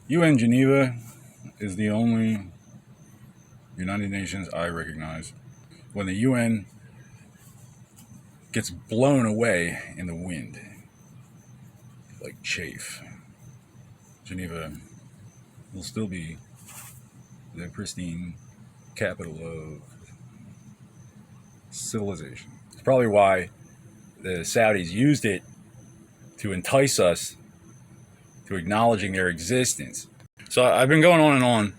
UN Geneva is the only United Nations I recognize. When the UN gets blown away in the wind, like chaff, Geneva will still be the pristine capital of civilization. It's probably why the Saudis used it to entice us to acknowledging their existence. So I've been going on and on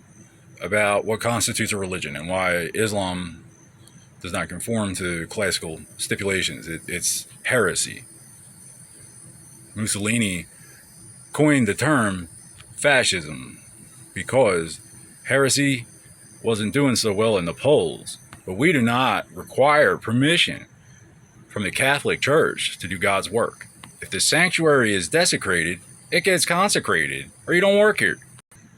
about what constitutes a religion and why Islam does not conform to classical stipulations. It's heresy. Mussolini coined the term fascism because heresy wasn't doing so well in the polls. But we do not require permission from the Catholic Church to do God's work. If the sanctuary is desecrated, it gets consecrated, or you don't work here.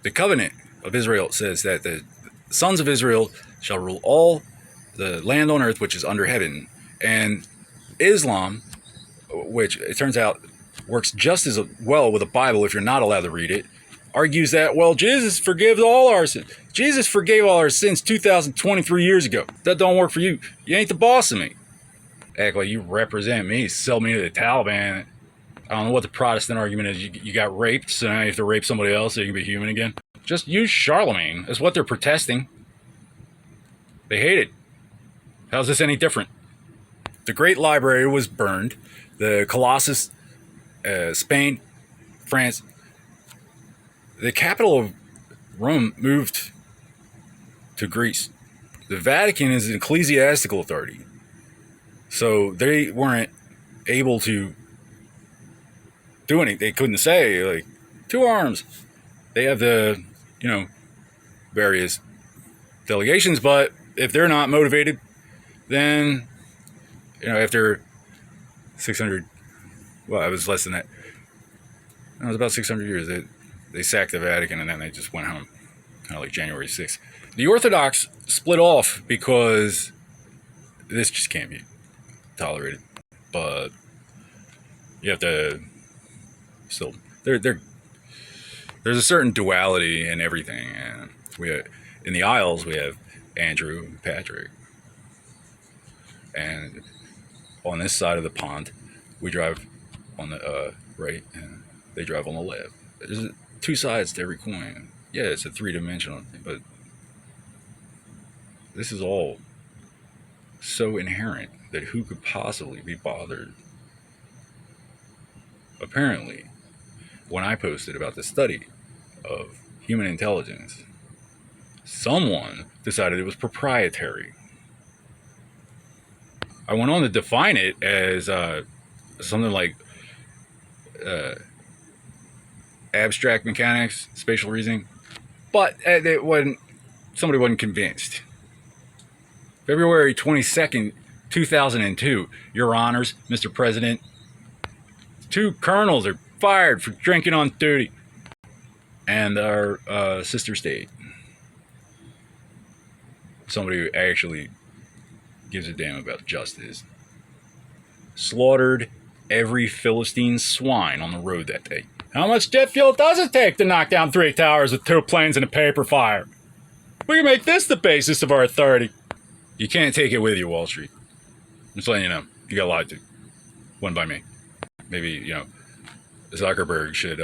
The covenant of Israel says that the sons of Israel shall rule all the land on earth which is under heaven. And Islam, which it turns out works just as well with the Bible if you're not allowed to read it, argues that, well, Jesus forgives all our sins. Jesus forgave all our sins 2023 years ago. That don't work for you. You ain't the boss of me. Act like you represent me, sell me to the Taliban. I don't know what the Protestant argument is. You got raped, so now you have to rape somebody else so you can be human again. Just use Charlemagne. That's what they're protesting. They hate it. How's this any different? The Great Library was burned. The Colossus, Spain, France. The capital of Rome moved to Greece. The Vatican is an ecclesiastical authority. So they weren't able to do anything. They couldn't say, like, to arms. They have the, various delegations, but if they're not motivated, then, after 600, well, it was less than that. It was about 600 years. They sacked the Vatican and then they just went home, kind of like January 6th. The Orthodox split off because this just can't be tolerated. But you have to still, there's a certain duality in everything. And in the Isles, we have Andrew and Patrick. And on this side of the pond, we drive on the right and they drive on the left. There's two sides to every coin. Yeah, it's a three-dimensional thing, but this is all so inherent that who could possibly be bothered? Apparently, when I posted about the study of human intelligence, someone decided it was proprietary. I went on to define it as something like abstract mechanics, spatial reasoning, but somebody wasn't convinced. February 22nd, 2002, Your Honors, Mr. President, 2 colonels are fired for drinking on duty. And our sister state, somebody who actually gives a damn about justice, slaughtered every Philistine swine on the road that day. How much jet fuel does it take to knock down 3 towers with 2 planes and a paper fire? We can make this the basis of our authority. You can't take it with you, Wall Street. I'm just letting you know. You got lied to. One by me. Maybe, Zuckerberg should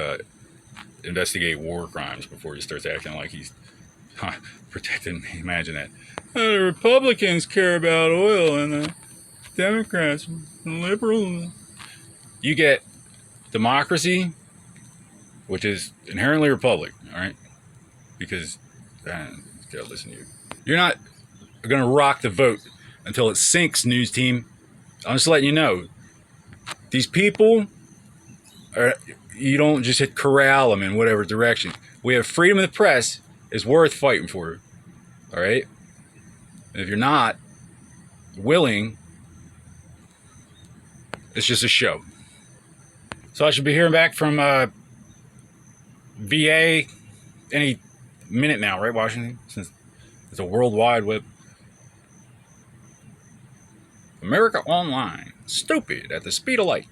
investigate war crimes before he starts acting like he's protecting me. Imagine that. The Republicans care about oil and the Democrats and liberals. You get democracy, which is inherently republic, all right? Because, gotta listen to you. You're not going to rock the vote until it sinks, news team. I'm just letting you know. These people, you don't just hit corral them in whatever direction. We have freedom of the press is worth fighting for, all right? And if you're not willing, it's just a show. So I should be hearing back from VA any minute now, right, Washington? Since it's a worldwide web. America Online. Stupid at the speed of light.